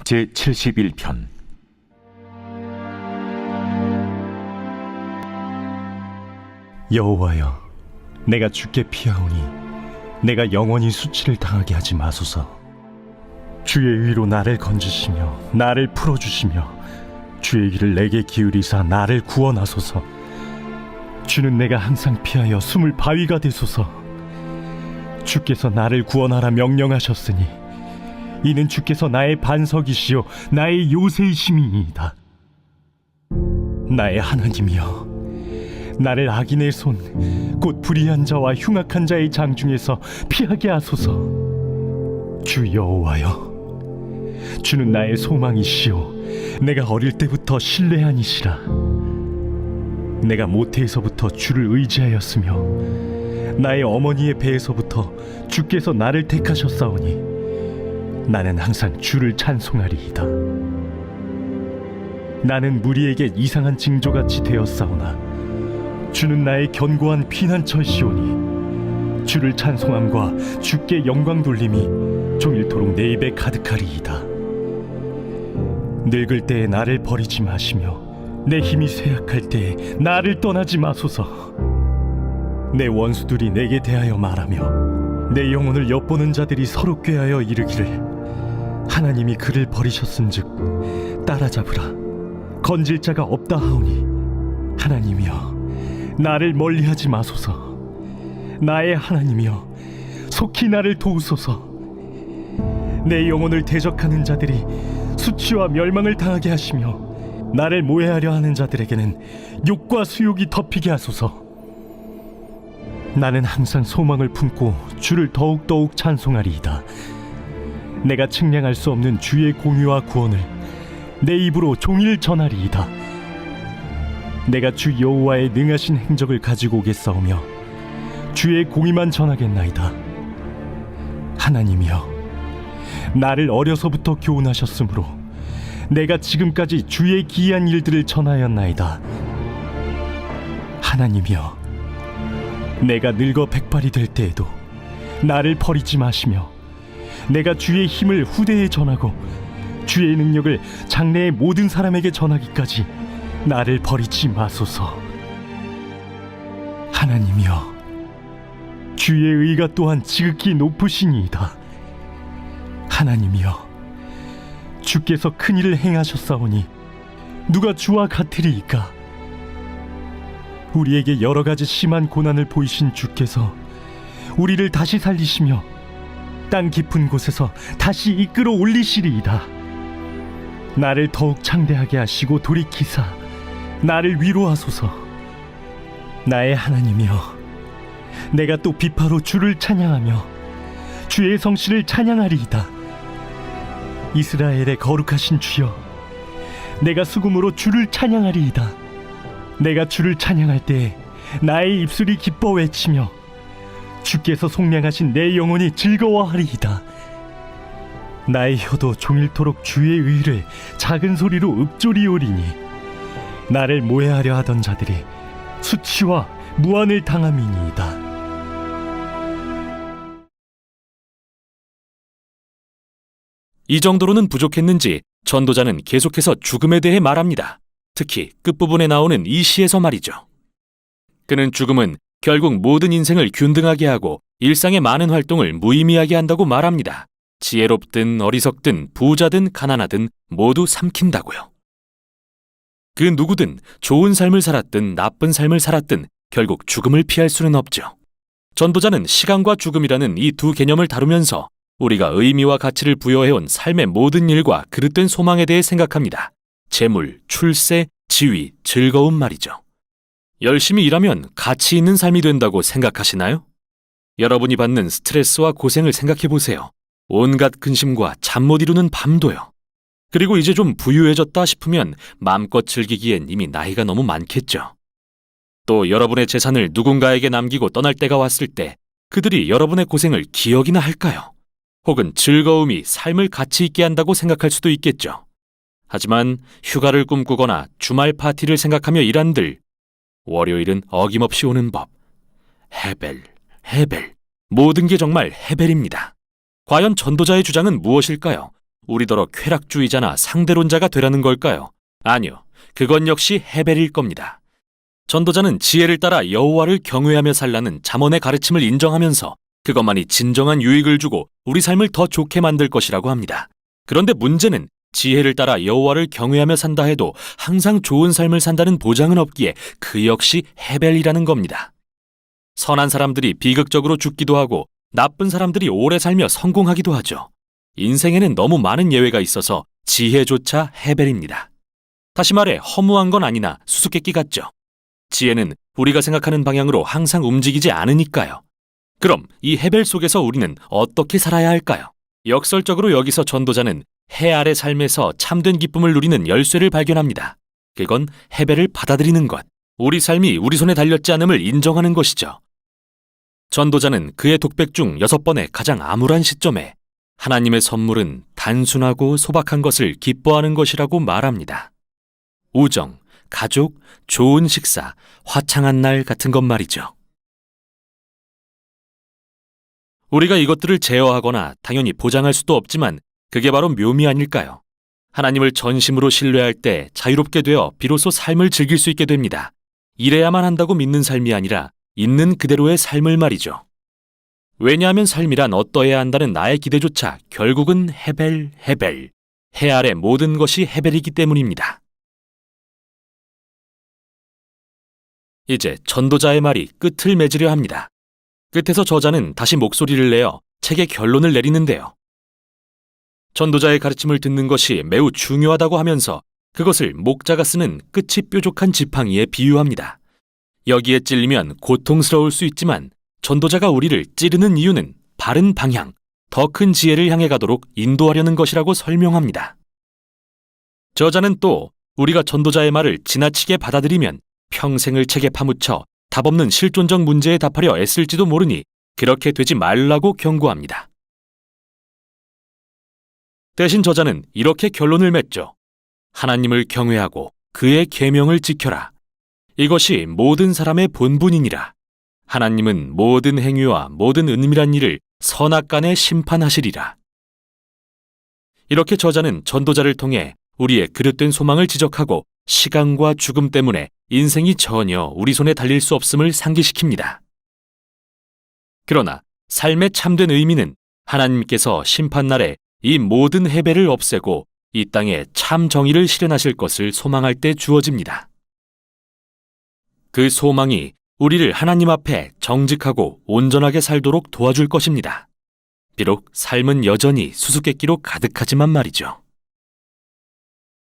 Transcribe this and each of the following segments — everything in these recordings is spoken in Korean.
제71편. 여호와여, 내가 주께 피하오니 내가 영원히 수치를 당하게 하지 마소서. 주의 의로 나를 건지시며 나를 풀어주시며 주의 귀를 내게 기울이사 나를 구원하소서. 주는 내가 항상 피하여 숨을 바위가 되소서. 주께서 나를 구원하라 명령하셨으니 이는 주께서 나의 반석이시요 나의 요새이심이니이다. 나의 하나님이여, 나를 악인의 손 곧 불의한 자와 흉악한 자의 장 중에서 피하게 하소서. 주 여호와여, 주는 나의 소망이시요 내가 어릴 때부터 신뢰하니시라. 내가 모태에서부터 주를 의지하였으며 나의 어머니의 배에서부터 주께서 나를 택하셨사오니 나는 항상 주를 찬송하리이다. 나는 무리에게 이상한 징조같이 되었사오나 주는 나의 견고한 피난처시오니 주를 찬송함과 주께 영광 돌림이 종일토록 내 입에 가득하리이다. 늙을 때에 나를 버리지 마시며 내 힘이 쇠약할 때에 나를 떠나지 마소서. 내 원수들이 내게 대하여 말하며 내 영혼을 엿보는 자들이 서로 꾀하여 이르기를 하나님이 그를 버리셨은즉 따라잡으라, 건질 자가 없다 하오니 하나님이여, 나를 멀리하지 마소서. 나의 하나님이여, 속히 나를 도우소서. 내 영혼을 대적하는 자들이 수치와 멸망을 당하게 하시며 나를 모해하려 하는 자들에게는 욕과 수욕이 덮이게 하소서. 나는 항상 소망을 품고 주를 더욱더욱 찬송하리이다. 내가 측량할 수 없는 주의 공의와 구원을 내 입으로 종일 전하리이다. 내가 주 여호와의 능하신 행적을 가지고 오겠사오며 주의 공의만 전하겠나이다. 하나님이여, 나를 어려서부터 교훈하셨으므로 내가 지금까지 주의 기이한 일들을 전하였나이다. 하나님이여, 내가 늙어 백발이 될 때에도 나를 버리지 마시며 내가 주의 힘을 후대에 전하고 주의 능력을 장래의 모든 사람에게 전하기까지 나를 버리지 마소서. 하나님이여, 주의 의가 또한 지극히 높으시니이다. 하나님이여, 주께서 큰 일을 행하셨사오니 누가 주와 같으리이까? 우리에게 여러 가지 심한 고난을 보이신 주께서 우리를 다시 살리시며 땅 깊은 곳에서 다시 이끌어 올리시리이다. 나를 더욱 창대하게 하시고 돌이키사 나를 위로하소서. 나의 하나님이여, 내가 또 비파로 주를 찬양하며 주의 성실을 찬양하리이다. 이스라엘의 거룩하신 주여, 내가 수금으로 주를 찬양하리이다. 내가 주를 찬양할 때에 나의 입술이 기뻐 외치며 주께서 속량하신 내 영혼이 즐거워하리이다. 나의 혀도 종일토록 주의 의를 작은 소리로 읊조리오리니 나를 모해하려 하던 자들이 수치와 무한을 당함이니이다. 이 정도로는 부족했는지 전도자는 계속해서 죽음에 대해 말합니다. 특히 끝부분에 나오는 이 시에서 말이죠. 그는 죽음은 결국 모든 인생을 균등하게 하고 일상의 많은 활동을 무의미하게 한다고 말합니다. 지혜롭든 어리석든 부자든 가난하든 모두 삼킨다고요. 그 누구든 좋은 삶을 살았든 나쁜 삶을 살았든 결국 죽음을 피할 수는 없죠. 전도자는 시간과 죽음이라는 이 두 개념을 다루면서 우리가 의미와 가치를 부여해온 삶의 모든 일과 그릇된 소망에 대해 생각합니다. 재물, 출세, 지위, 즐거움 말이죠. 열심히 일하면 가치 있는 삶이 된다고 생각하시나요? 여러분이 받는 스트레스와 고생을 생각해 보세요. 온갖 근심과 잠 못 이루는 밤도요. 그리고 이제 좀 부유해졌다 싶으면 마음껏 즐기기엔 이미 나이가 너무 많겠죠. 또 여러분의 재산을 누군가에게 남기고 떠날 때가 왔을 때 그들이 여러분의 고생을 기억이나 할까요? 혹은 즐거움이 삶을 가치 있게 한다고 생각할 수도 있겠죠. 하지만 휴가를 꿈꾸거나 주말 파티를 생각하며 일한들, 월요일은 어김없이 오는 법. 헤벨. 모든 게 정말 헤벨입니다. 과연 전도자의 주장은 무엇일까요? 우리더러 쾌락주의자나 상대론자가 되라는 걸까요? 아니요. 그건 역시 헤벨일 겁니다. 전도자는 지혜를 따라 여호와를 경외하며 살라는 잠언의 가르침을 인정하면서 그것만이 진정한 유익을 주고 우리 삶을 더 좋게 만들 것이라고 합니다. 그런데 문제는 지혜를 따라 여호와를 경외하며 산다 해도 항상 좋은 삶을 산다는 보장은 없기에 그 역시 헤벨이라는 겁니다. 선한 사람들이 비극적으로 죽기도 하고 나쁜 사람들이 오래 살며 성공하기도 하죠. 인생에는 너무 많은 예외가 있어서 지혜조차 헤벨입니다. 다시 말해 허무한 건 아니나 수수께끼 같죠. 지혜는 우리가 생각하는 방향으로 항상 움직이지 않으니까요. 그럼 이 헤벨 속에서 우리는 어떻게 살아야 할까요? 역설적으로 여기서 전도자는 해 아래 삶에서 참된 기쁨을 누리는 열쇠를 발견합니다. 그건 헤벨을 받아들이는 것, 우리 삶이 우리 손에 달렸지 않음을 인정하는 것이죠. 전도자는 그의 독백 중 6번의 가장 암울한 시점에 하나님의 선물은 단순하고 소박한 것을 기뻐하는 것이라고 말합니다. 우정, 가족, 좋은 식사, 화창한 날 같은 것 말이죠. 우리가 이것들을 제어하거나 당연히 보장할 수도 없지만 그게 바로 묘미 아닐까요? 하나님을 전심으로 신뢰할 때 자유롭게 되어 비로소 삶을 즐길 수 있게 됩니다. 이래야만 한다고 믿는 삶이 아니라 있는 그대로의 삶을 말이죠. 왜냐하면 삶이란 어떠해야 한다는 나의 기대조차 결국은 헤벨, 해 아래 모든 것이 헤벨이기 때문입니다. 이제 전도자의 말이 끝을 맺으려 합니다. 끝에서 저자는 다시 목소리를 내어 책의 결론을 내리는데요. 전도자의 가르침을 듣는 것이 매우 중요하다고 하면서 그것을 목자가 쓰는 끝이 뾰족한 지팡이에 비유합니다. 여기에 찔리면 고통스러울 수 있지만 전도자가 우리를 찌르는 이유는 바른 방향, 더 큰 지혜를 향해 가도록 인도하려는 것이라고 설명합니다. 저자는 또 우리가 전도자의 말을 지나치게 받아들이면 평생을 책에 파묻혀 답없는 실존적 문제에 답하려 애쓸지도 모르니 그렇게 되지 말라고 경고합니다. 대신 저자는 이렇게 결론을 맺죠. 하나님을 경외하고 그의 계명을 지켜라. 이것이 모든 사람의 본분이니라. 하나님은 모든 행위와 모든 은밀한 일을 선악간에 심판하시리라. 이렇게 저자는 전도자를 통해 우리의 그릇된 소망을 지적하고 시간과 죽음 때문에 인생이 전혀 우리 손에 달릴 수 없음을 상기시킵니다. 그러나 삶의 참된 의미는 하나님께서 심판날에 이 모든 해배를 없애고 이 땅에 참 정의를 실현하실 것을 소망할 때 주어집니다. 그 소망이 우리를 하나님 앞에 정직하고 온전하게 살도록 도와줄 것입니다. 비록 삶은 여전히 수수께끼로 가득하지만 말이죠.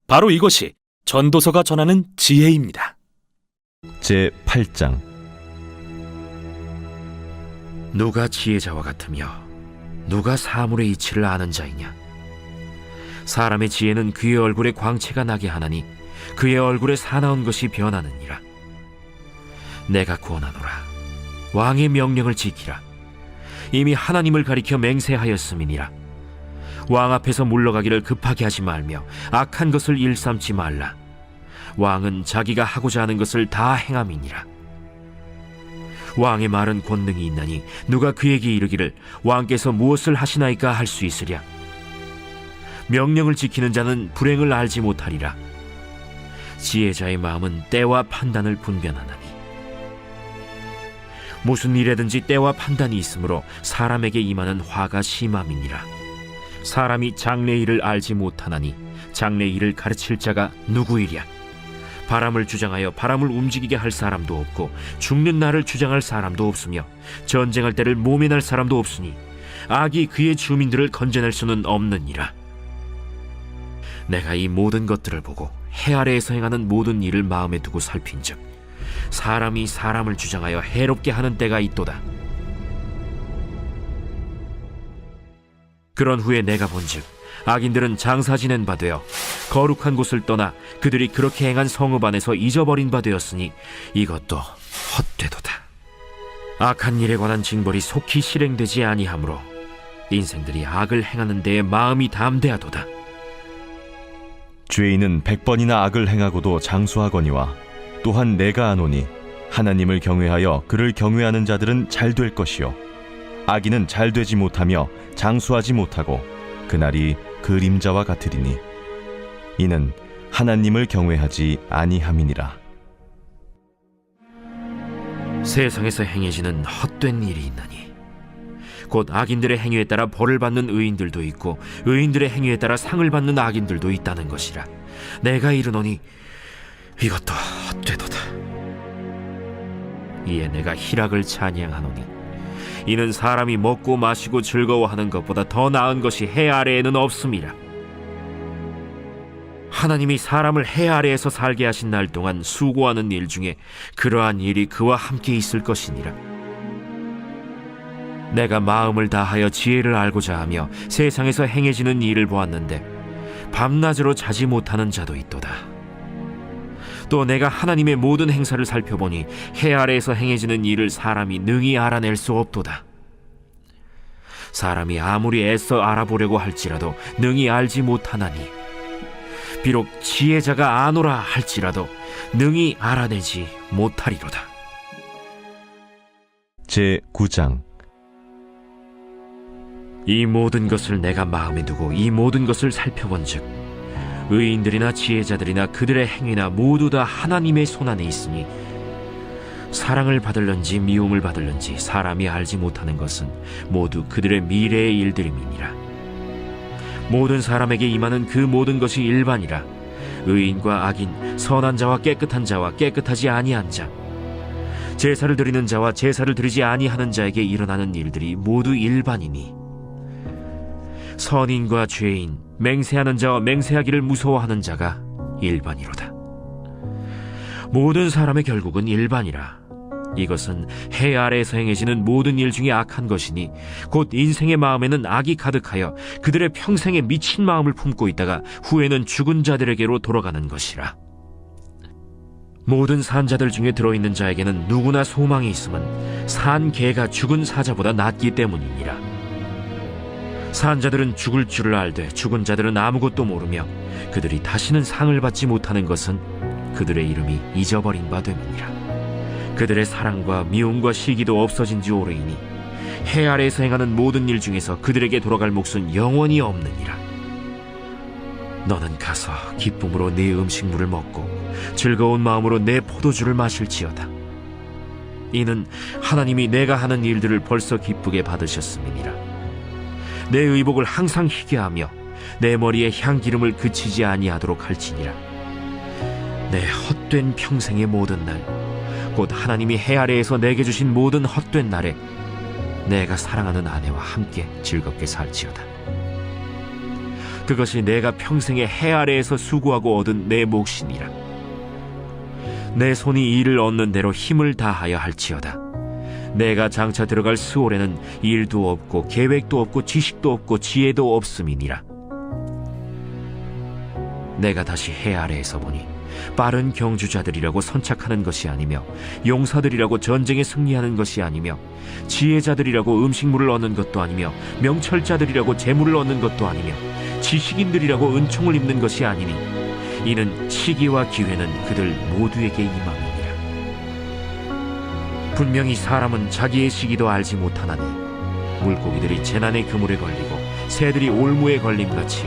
바로 이것이 전도서가 전하는 지혜입니다. 제8장 누가 지혜자와 같으며 누가 사물의 이치를 아는 자이냐? 사람의 지혜는 그의 얼굴에 광채가 나게 하나니 그의 얼굴에 사나운 것이 변하느니라. 내가 구원하노라. 왕의 명령을 지키라. 이미 하나님을 가리켜 맹세하였음이니라. 왕 앞에서 물러가기를 급하게 하지 말며 악한 것을 일삼지 말라. 왕은 자기가 하고자 하는 것을 다 행함이니라. 왕의 말은 권능이 있나니 누가 그에게 이르기를 왕께서 무엇을 하시나이까 할 수 있으랴. 명령을 지키는 자는 불행을 알지 못하리라. 지혜자의 마음은 때와 판단을 분별하나니 무슨 일에든지 때와 판단이 있으므로 사람에게 임하는 화가 심함이니라. 사람이 장래의 일을 알지 못하나니 장래의 일을 가르칠 자가 누구이랴. 바람을 주장하여 바람을 움직이게 할 사람도 없고 죽는 날을 주장할 사람도 없으며 전쟁할 때를 모면할 사람도 없으니 악이 그의 주민들을 건져낼 수는 없느니라. 내가 이 모든 것들을 보고 해 아래에서 행하는 모든 일을 마음에 두고 살핀즉 사람이 사람을 주장하여 해롭게 하는 때가 있도다. 그런 후에 내가 본즉 악인들은 장사 지낸 바 되어 거룩한 곳을 떠나 그들이 그렇게 행한 성읍 안에서 잊어버린 바 되었으니 이것도 헛되도다. 악한 일에 관한 징벌이 속히 실행되지 아니하므로 인생들이 악을 행하는 데에 마음이 담대하도다. 죄인은 100번이나 악을 행하고도 장수하거니와 또한 내가 아노니 하나님을 경외하여 그를 경외하는 자들은 잘 될 것이요 악인은 잘 되지 못하며 장수하지 못하고 그날이 그림자와 같으리니 이는 하나님을 경외하지 아니함이니라. 세상에서 행해지는 헛된 일이 있나니 곧 악인들의 행위에 따라 벌을 받는 의인들도 있고 의인들의 행위에 따라 상을 받는 악인들도 있다는 것이라. 내가 이르노니 이것도 헛되도다. 이에 내가 희락을 찬양하노니 이는 사람이 먹고 마시고 즐거워하는 것보다 더 나은 것이 해 아래에는 없음이라. 하나님이 사람을 해 아래에서 살게 하신 날 동안 수고하는 일 중에 그러한 일이 그와 함께 있을 것이니라. 내가 마음을 다하여 지혜를 알고자 하며 세상에서 행해지는 일을 보았는데 밤낮으로 자지 못하는 자도 있도다. 또 내가 하나님의 모든 행사를 살펴보니 해 아래에서 행해지는 일을 사람이 능히 알아낼 수 없도다. 사람이 아무리 애써 알아보려고 할지라도 능히 알지 못하나니 비록 지혜자가 아노라 할지라도 능히 알아내지 못하리로다. 제9장. 이 모든 것을 내가 마음에 두고 이 모든 것을 살펴본즉 의인들이나 지혜자들이나 그들의 행위나 모두 다 하나님의 손안에 있으니 사랑을 받을런지 미움을 받을런지 사람이 알지 못하는 것은 모두 그들의 미래의 일들임이니라. 모든 사람에게 임하는 그 모든 것이 일반이라. 의인과 악인, 선한 자와 깨끗한 자와 깨끗하지 아니한 자, 제사를 드리는 자와 제사를 드리지 아니하는 자에게 일어나는 일들이 모두 일반이니 선인과 죄인, 맹세하는 자와 맹세하기를 무서워하는 자가 일반이로다. 모든 사람의 결국은 일반이라. 이것은 해 아래에서 행해지는 모든 일 중에 악한 것이니 곧 인생의 마음에는 악이 가득하여 그들의 평생에 미친 마음을 품고 있다가 후에는 죽은 자들에게로 돌아가는 것이라. 모든 산자들 중에 들어있는 자에게는 누구나 소망이 있음은 산 개가 죽은 사자보다 낫기 때문이니라. 산자들은 죽을 줄을 알되 죽은 자들은 아무것도 모르며 그들이 다시는 상을 받지 못하는 것은 그들의 이름이 잊어버린 바 됨이니라. 그들의 사랑과 미움과 시기도 없어진 지 오래이니 해 아래에서 행하는 모든 일 중에서 그들에게 돌아갈 몫은 영원히 없느니라. 너는 가서 기쁨으로 네 음식물을 먹고 즐거운 마음으로 내 포도주를 마실지어다. 이는 하나님이 내가 하는 일들을 벌써 기쁘게 받으셨음이니라. 내 의복을 항상 희게 하며 내 머리에 향기름을 그치지 아니하도록 할지니라. 내 헛된 평생의 모든 날, 곧 하나님이 해 아래에서 내게 주신 모든 헛된 날에 내가 사랑하는 아내와 함께 즐겁게 살지어다. 그것이 내가 평생에 해 아래에서 수고하고 얻은 내 몫이니라. 내 손이 일을 얻는 대로 힘을 다하여 할지어다. 내가 장차 들어갈 스올에는 일도 없고 계획도 없고 지식도 없고 지혜도 없음이니라. 내가 다시 해 아래에서 보니 빠른 경주자들이라고 선착하는 것이 아니며 용사들이라고 전쟁에 승리하는 것이 아니며 지혜자들이라고 음식물을 얻는 것도 아니며 명철자들이라고 재물을 얻는 것도 아니며 지식인들이라고 은총을 입는 것이 아니니 이는 시기와 기회는 그들 모두에게 임함이니라. 분명히 사람은 자기의 시기도 알지 못하나니 물고기들이 재난의 그물에 걸리고 새들이 올무에 걸림같이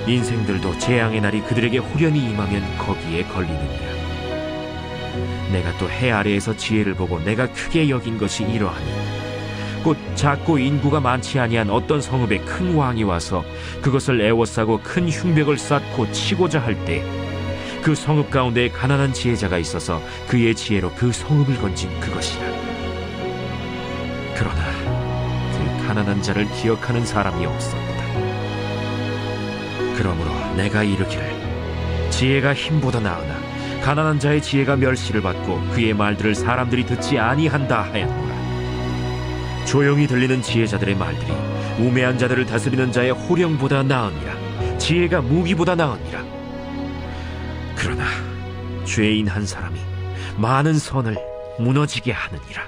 인생들도 재앙의 날이 그들에게 홀연히 임하면 거기에 걸리느니라. 내가 또 해 아래에서 지혜를 보고 내가 크게 여긴 것이 이러하니 곧 작고 인구가 많지 아니한 어떤 성읍에 큰 왕이 와서 그것을 애워싸고 큰 흉벽을 쌓고 치고자 할 때 그 성읍 가운데 가난한 지혜자가 있어서 그의 지혜로 그 성읍을 건진 그것이라. 그러나 그 가난한 자를 기억하는 사람이 없었다. 그러므로 내가 이르기를 지혜가 힘보다 나으나 가난한 자의 지혜가 멸시를 받고 그의 말들을 사람들이 듣지 아니한다 하였노라. 조용히 들리는 지혜자들의 말들이 우매한 자들을 다스리는 자의 호령보다 나으니라. 지혜가 무기보다 나으니라. 그러나 죄인 한 사람이 많은 선을 무너지게 하느니라.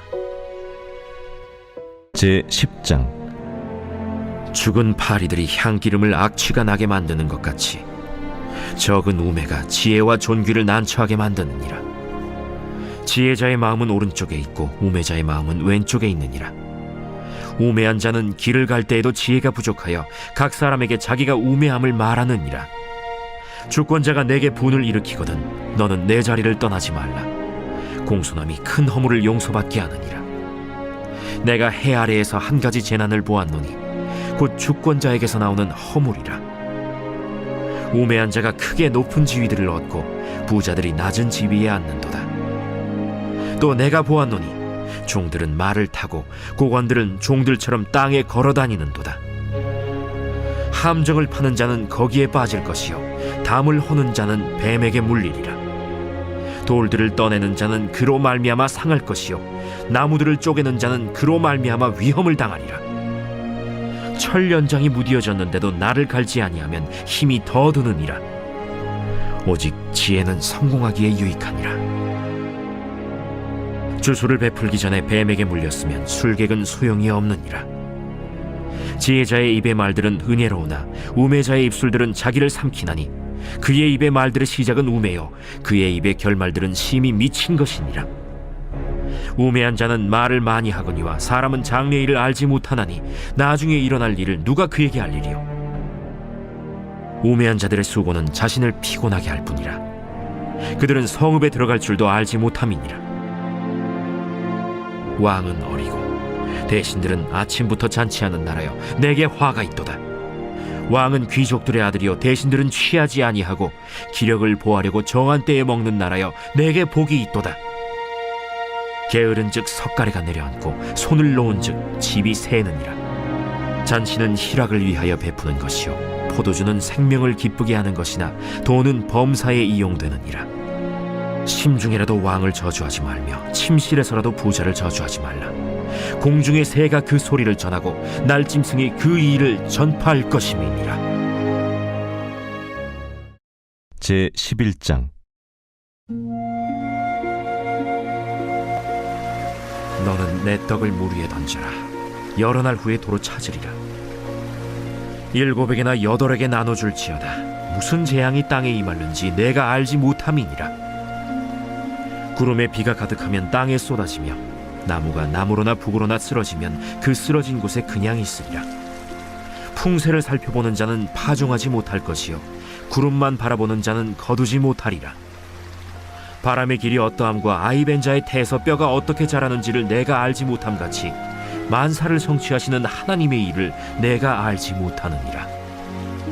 제10장. 죽은 파리들이 향기름을 악취가 나게 만드는 것 같이 적은 우매가 지혜와 존귀를 난처하게 만드느니라. 지혜자의 마음은 오른쪽에 있고 우매자의 마음은 왼쪽에 있느니라. 우매한 자는 길을 갈 때에도 지혜가 부족하여 각 사람에게 자기가 우매함을 말하느니라. 주권자가 내게 분을 일으키거든 너는 내 자리를 떠나지 말라. 공손함이 큰 허물을 용서받게 하느니라. 내가 해 아래에서 한 가지 재난을 보았노니 곧 주권자에게서 나오는 허물이라. 우매한 자가 크게 높은 지위들을 얻고 부자들이 낮은 지위에 앉는도다. 또 내가 보았노니 종들은 말을 타고 고관들은 종들처럼 땅에 걸어 다니는도다. 함정을 파는 자는 거기에 빠질 것이요 담을 허는 자는 뱀에게 물리리라. 돌들을 떠내는 자는 그로 말미암아 상할 것이요 나무들을 쪼개는 자는 그로 말미암아 위험을 당하리라. 철 연장이 무디어졌는데도 나를 갈지 아니하면 힘이 더 드느니라. 오직 지혜는 성공하기에 유익하니라. 주술을 베풀기 전에 뱀에게 물렸으면 술객은 소용이 없느니라. 지혜자의 입의 말들은 은혜로우나 우매자의 입술들은 자기를 삼키나니 그의 입의 말들의 시작은 우매요 그의 입의 결말들은 심히 미친 것이니라. 우매한 자는 말을 많이 하거니와 사람은 장래의 일을 알지 못하나니 나중에 일어날 일을 누가 그에게 알리리요. 우매한 자들의 수고는 자신을 피곤하게 할 뿐이라. 그들은 성읍에 들어갈 줄도 알지 못함이니라. 왕은 어리고 대신들은 아침부터 잔치하는 나라여 내게 화가 있도다. 왕은 귀족들의 아들이요 대신들은 취하지 아니하고 기력을 보하려고 정한 때에 먹는 나라여 내게 복이 있도다. 게으른즉 석가래가 내려앉고 손을 놓은즉 집이 새느니라. 잔치는 희락을 위하여 베푸는 것이요 포도주는 생명을 기쁘게 하는 것이나 돈은 범사에 이용되느니라. 심중에라도 왕을 저주하지 말며 침실에서라도 부자를 저주하지 말라. 공중의 새가 그 소리를 전하고 날짐승이 그 일을 전파할 것임이니라. 제 11장. 너는 내 떡을 물 위에 던져라. 여러 날 후에 도로 찾으리라. 7에게나 8에게 나눠줄지어다. 무슨 재앙이 땅에 임하는지 내가 알지 못함이니라. 구름에 비가 가득하면 땅에 쏟아지며 나무가 나무로나 북으로나 쓰러지면 그 쓰러진 곳에 그냥 있으리라. 풍세를 살펴보는 자는 파종하지 못할 것이요 구름만 바라보는 자는 거두지 못하리라. 바람의 길이 어떠함과 아이벤 자의 태에서 뼈가 어떻게 자라는지를 내가 알지 못함같이 만사를 성취하시는 하나님의 일을 내가 알지 못하느니라.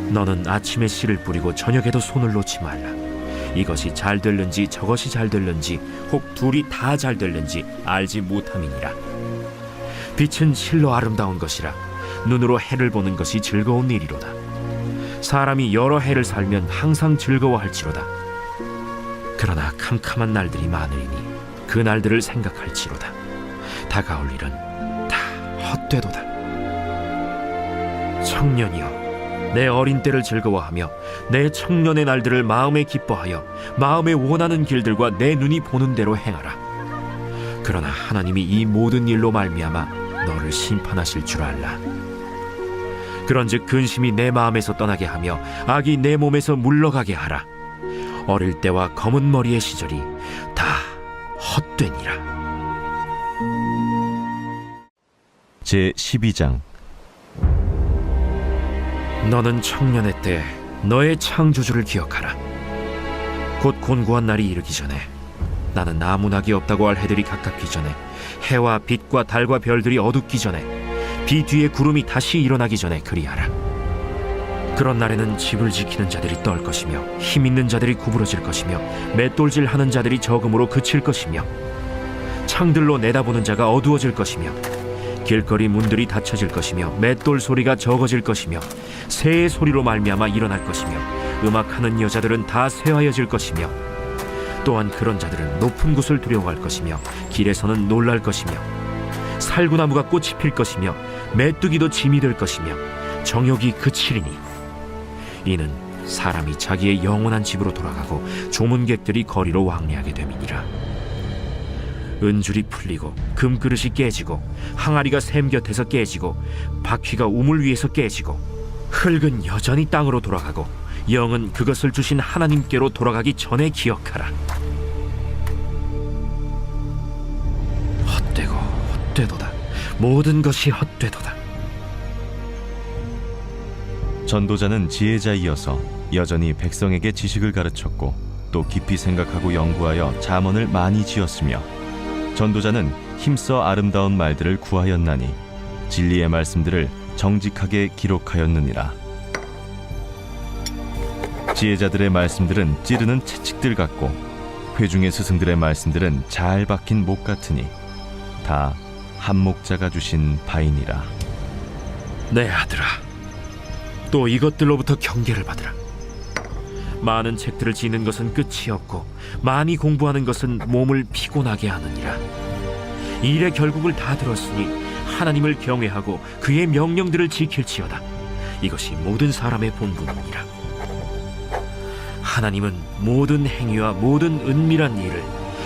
너는 아침에 씨를 뿌리고 저녁에도 손을 놓지 말라. 이것이 잘 될는지 저것이 잘 될는지 혹 둘이 다 잘 될는지 알지 못함이니라. 빛은 실로 아름다운 것이라 눈으로 해를 보는 것이 즐거운 일이로다. 사람이 여러 해를 살면 항상 즐거워할지로다. 그러나 캄캄한 날들이 많으리니 그 날들을 생각할지로다. 다가올 일은 다 헛되도다. 청년이여 내 어린 때를 즐거워하며 내 청년의 날들을 마음에 기뻐하여 마음에 원하는 길들과 내 눈이 보는 대로 행하라. 그러나 하나님이 이 모든 일로 말미암아 너를 심판하실 줄 알라. 그런즉 근심이 내 마음에서 떠나게 하며 악이 내 몸에서 물러가게 하라. 어릴 때와 검은 머리의 시절이 다 헛되니라. 제 12장. 너는 청년의 때 너의 창조주를 기억하라. 곧 곤고한 날이 이르기 전에 나는 아무 낙이 없다고 할 해들이 가깝기 전에 해와 빛과 달과 별들이 어둡기 전에 비 뒤에 구름이 다시 일어나기 전에 그리하라. 그런 날에는 집을 지키는 자들이 떨 것이며 힘 있는 자들이 구부러질 것이며 맷돌질 하는 자들이 적음으로 그칠 것이며 창들로 내다보는 자가 어두워질 것이며 길거리 문들이 닫혀질 것이며 맷돌 소리가 적어질 것이며 새의 소리로 말미암아 일어날 것이며 음악하는 여자들은 다 쇠하여질 것이며 또한 그런 자들은 높은 곳을 두려워할 것이며 길에서는 놀랄 것이며 살구나무가 꽃이 필 것이며 메뚜기도 짐이 될 것이며 정욕이 그치리니 이는 사람이 자기의 영원한 집으로 돌아가고 조문객들이 거리로 왕래하게 됨이니라. 은줄이 풀리고 금그릇이 깨지고 항아리가 샘 곁에서 깨지고 바퀴가 우물 위에서 깨지고 흙은 여전히 땅으로 돌아가고 영은 그것을 주신 하나님께로 돌아가기 전에 기억하라. 헛되고 헛되도다. 모든 것이 헛되도다. 전도자는 지혜자이어서 여전히 백성에게 지식을 가르쳤고 또 깊이 생각하고 연구하여 잠언을 많이 지었으며 전도자는 힘써 아름다운 말들을 구하였나니 진리의 말씀들을 정직하게 기록하였느니라. 지혜자들의 말씀들은 찌르는 채찍들 같고 회중의 스승들의 말씀들은 잘 박힌 목 같으니 다 한목자가 주신 바이니라. 내 아들아, 또 이것들로부터 경계를 받으라. 많은 책들을 지는 것은 끝이 없고 많이 공부하는 것은 몸을 피곤하게 하느니라. 일의 결국을 다 들었으니 하나님을 경외하고 그의 명령들을 지킬지어다. 이것이 모든 사람의 본분이니라. 하나님은 모든 행위와 모든 은밀한 일을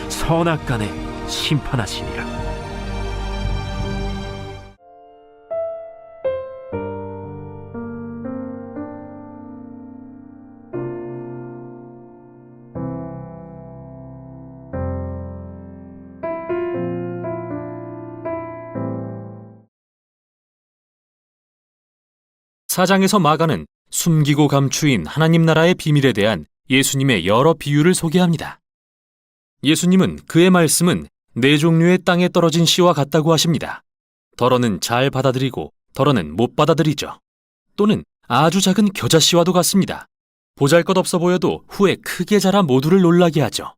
선악간에 심판하시니라. 사장에서 마가는 숨기고 감추인 하나님 나라의 비밀에 대한 예수님의 여러 비유를 소개합니다. 예수님은 그의 말씀은 네 종류의 땅에 떨어진 씨와 같다고 하십니다. 덜어는 잘 받아들이고 덜어는 못 받아들이죠. 또는 아주 작은 겨자씨와도 같습니다. 보잘것없어 보여도 후에 크게 자라 모두를 놀라게 하죠.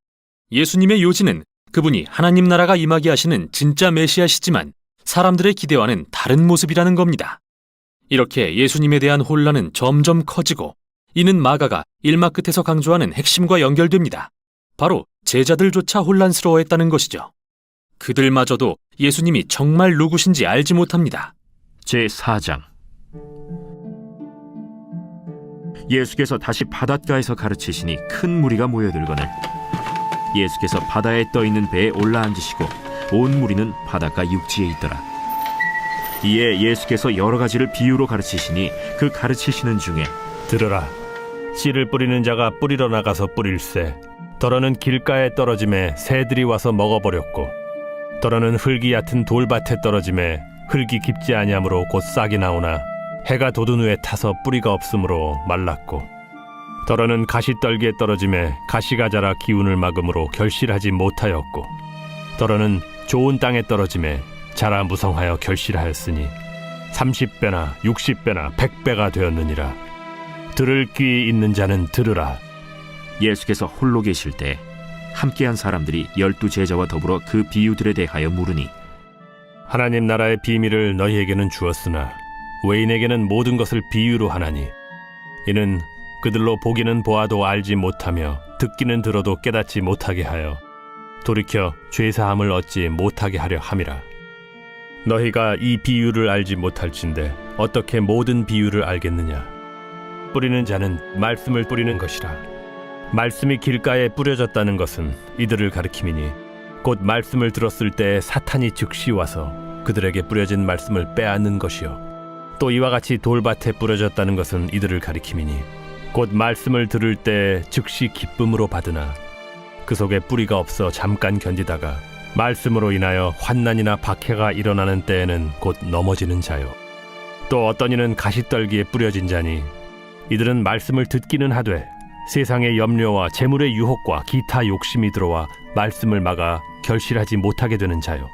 예수님의 요지는 그분이 하나님 나라가 임하게 하시는 진짜 메시아시지만 사람들의 기대와는 다른 모습이라는 겁니다. 이렇게 예수님에 대한 혼란은 점점 커지고 이는 마가가 일막 끝에서 강조하는 핵심과 연결됩니다. 바로 제자들조차 혼란스러워했다는 것이죠. 그들마저도 예수님이 정말 누구신지 알지 못합니다. 제4장. 예수께서 다시 바닷가에서 가르치시니 큰 무리가 모여들거늘 예수께서 바다에 떠있는 배에 올라앉으시고 온 무리는 바닷가 육지에 있더라. 이에 예수께서 여러 가지를 비유로 가르치시니 그 가르치시는 중에 들으라. 씨를 뿌리는 자가 뿌리러 나가서 뿌릴새 덜어는 길가에 떨어짐에 새들이 와서 먹어버렸고 덜어는 흙이 얕은 돌밭에 떨어짐에 흙이 깊지 아니하므로 곧 싹이 나오나 해가 돋은 후에 타서 뿌리가 없으므로 말랐고 덜어는 가시떨기에 떨어짐에 가시가 자라 기운을 막음으로 결실하지 못하였고 덜어는 좋은 땅에 떨어짐에 자라 무성하여 결실하였으니 30배나 60배나 100배가 되었느니라. 들을 귀 있는 자는 들으라. 예수께서 홀로 계실 때 함께한 사람들이 12제자와 더불어 그 비유들에 대하여 물으니 하나님 나라의 비밀을 너희에게는 주었으나 외인에게는 모든 것을 비유로 하나니 이는 그들로 보기는 보아도 알지 못하며 듣기는 들어도 깨닫지 못하게 하여 돌이켜 죄사함을 얻지 못하게 하려 함이라. 너희가 이 비유를 알지 못할진대 어떻게 모든 비유를 알겠느냐. 뿌리는 자는 말씀을 뿌리는 것이라. 말씀이 길가에 뿌려졌다는 것은 이들을 가리킴이니 곧 말씀을 들었을 때 사탄이 즉시 와서 그들에게 뿌려진 말씀을 빼앗는 것이요 또 이와 같이 돌밭에 뿌려졌다는 것은 이들을 가리킴이니 곧 말씀을 들을 때 즉시 기쁨으로 받으나 그 속에 뿌리가 없어 잠깐 견디다가 말씀으로 인하여 환난이나 박해가 일어나는 때에는 곧 넘어지는 자요 또 어떤 이는 가시떨기에 뿌려진 자니 이들은 말씀을 듣기는 하되 세상의 염려와 재물의 유혹과 기타 욕심이 들어와 말씀을 막아 결실하지 못하게 되는 자요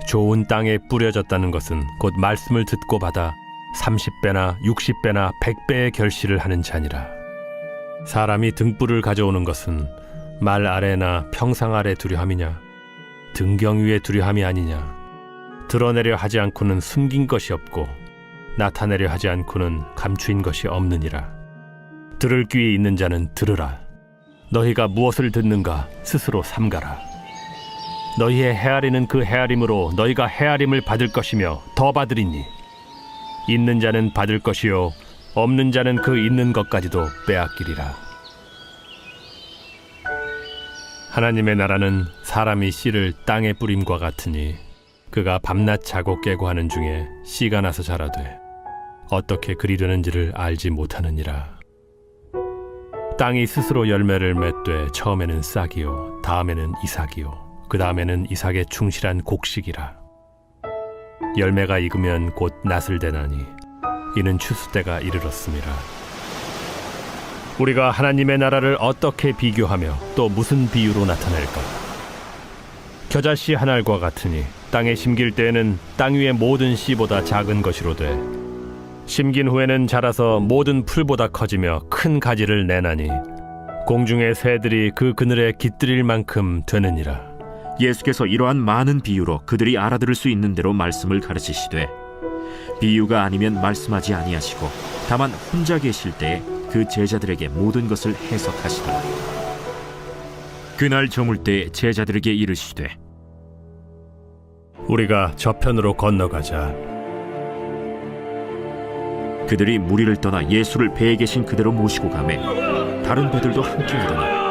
좋은 땅에 뿌려졌다는 것은 곧 말씀을 듣고 받아 30배나 60배나 100배의 결실을 하는 자니라. 사람이 등불을 가져오는 것은 말 아래나 평상 아래 두려함이냐 등경 위에 두려함이 아니냐. 드러내려 하지 않고는 숨긴 것이 없고 나타내려 하지 않고는 감추인 것이 없느니라. 들을 귀에 있는 자는 들으라. 너희가 무엇을 듣는가 스스로 삼가라. 너희의 헤아리는 그 헤아림으로 너희가 헤아림을 받을 것이며 더 받으리니 있는 자는 받을 것이요 없는 자는 그 있는 것까지도 빼앗기리라. 하나님의 나라는 사람이 씨를 땅에 뿌림과 같으니 그가 밤낮 자고 깨고 하는 중에 씨가 나서 자라되 어떻게 그리 되는지를 알지 못하느니라. 땅이 스스로 열매를 맺되 처음에는 싹이요 다음에는 이삭이요 그 다음에는 이삭의 충실한 곡식이라. 열매가 익으면 곧 낫을 대나니 이는 추수 때가 이르렀습니다. 우리가 하나님의 나라를 어떻게 비교하며 또 무슨 비유로 나타낼까? 겨자씨 한 알과 같으니 땅에 심길 때에는 땅 위의 모든 씨보다 작은 것이로되 심긴 후에는 자라서 모든 풀보다 커지며 큰 가지를 내나니 공중의 새들이 그 그늘에 깃들일 만큼 되느니라. 예수께서 이러한 많은 비유로 그들이 알아들을 수 있는 대로 말씀을 가르치시되 비유가 아니면 말씀하지 아니하시고 다만 혼자 계실 때에 그 제자들에게 모든 것을 해석하시더라. 그날 저물 때 제자들에게 이르시되 우리가 저편으로 건너가자. 그들이 무리를 떠나 예수를 배에 계신 그대로 모시고 가매 다른 배들도 함께 오더니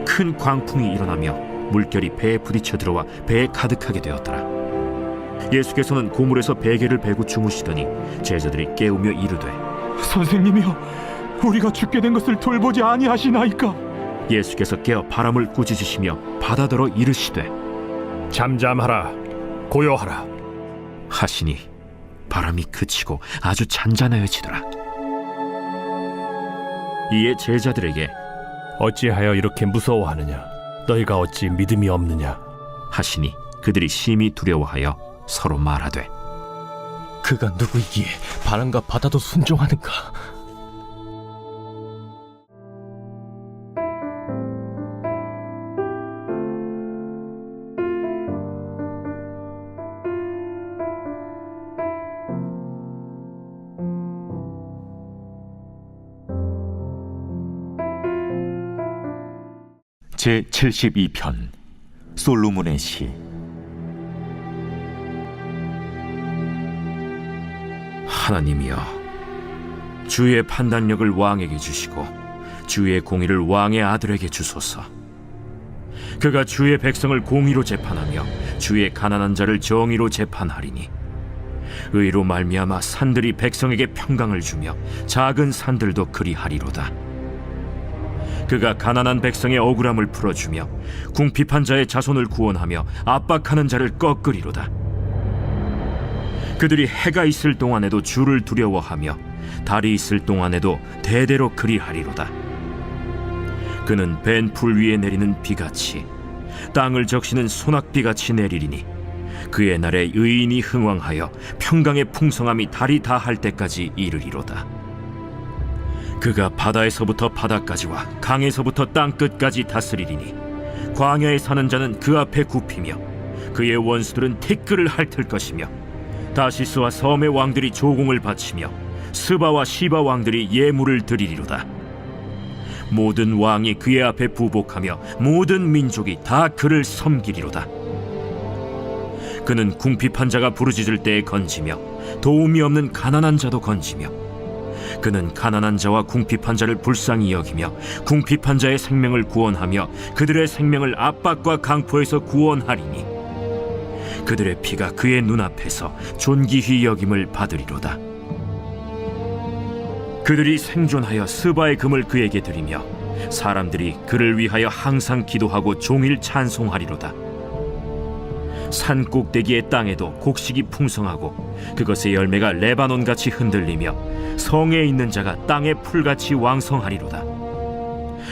큰 광풍이 일어나며 물결이 배에 부딪혀 들어와 배에 가득하게 되었더라. 예수께서는 고물에서 베개를 베고 주무시더니 제자들이 깨우며 이르되 선생님이여, 우리가 죽게 된 것을 돌보지 아니하시나이까? 예수께서 깨어 바람을 꾸짖으시며 바다더러 이르시되 잠잠하라, 고요하라. 하시니 바람이 그치고 아주 잔잔하여지더라. 이에 제자들에게 어찌하여 이렇게 무서워하느냐? 너희가 어찌 믿음이 없느냐? 하시니 그들이 심히 두려워하여 서로 말하되 그가 누구이기에 바람과 바다도 순종하는가? 제72편 솔로몬의 시. 하나님이여, 주의 판단력을 왕에게 주시고 주의 공의를 왕의 아들에게 주소서. 그가 주의 백성을 공의로 재판하며 주의 가난한 자를 정의로 재판하리니 의로 말미암아 산들이 백성에게 평강을 주며 작은 산들도 그리하리로다. 그가 가난한 백성의 억울함을 풀어주며 궁핍한 자의 자손을 구원하며 압박하는 자를 꺾으리로다. 그들이 해가 있을 동안에도 주를 두려워하며 달이 있을 동안에도 대대로 그리하리로다. 그는 벤 풀 위에 내리는 비같이 땅을 적시는 소낙비같이 내리리니 그의 날에 의인이 흥왕하여 평강의 풍성함이 달이 다할 때까지 이르리로다. 그가 바다에서부터 바다까지와 강에서부터 땅끝까지 다스리리니 광야에 사는 자는 그 앞에 굽히며 그의 원수들은 티끌을 핥을 것이며 다시스와 섬의 왕들이 조공을 바치며 스바와 시바 왕들이 예물을 드리리로다. 모든 왕이 그의 앞에 부복하며 모든 민족이 다 그를 섬기리로다. 그는 궁핍한 자가 부르짖을 때에 건지며 도움이 없는 가난한 자도 건지며 그는 가난한 자와 궁핍한 자를 불쌍히 여기며 궁핍한 자의 생명을 구원하며 그들의 생명을 압박과 강포에서 구원하리니 그들의 피가 그의 눈앞에서 존귀히 여김을 받으리로다. 그들이 생존하여 스바의 금을 그에게 드리며 사람들이 그를 위하여 항상 기도하고 종일 찬송하리로다. 산 꼭대기의 땅에도 곡식이 풍성하고 그것의 열매가 레바논같이 흔들리며 성에 있는 자가 땅의 풀같이 왕성하리로다.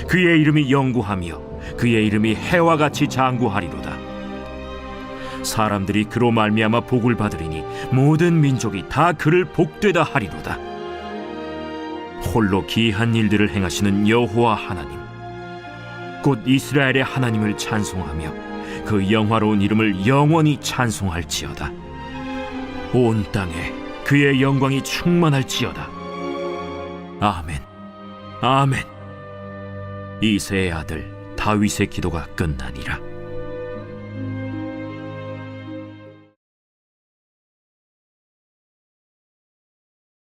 그의 이름이 영구하며 그의 이름이 해와 같이 장구하리로다. 사람들이 그로 말미암아 복을 받으리니 모든 민족이 다 그를 복되다 하리로다. 홀로 기이한 일들을 행하시는 여호와 하나님 곧 이스라엘의 하나님을 찬송하며 그 영화로운 이름을 영원히 찬송할지어다. 온 땅에 그의 영광이 충만할지어다. 아멘, 아멘. 이새의 아들 다윗의 기도가 끝나니라.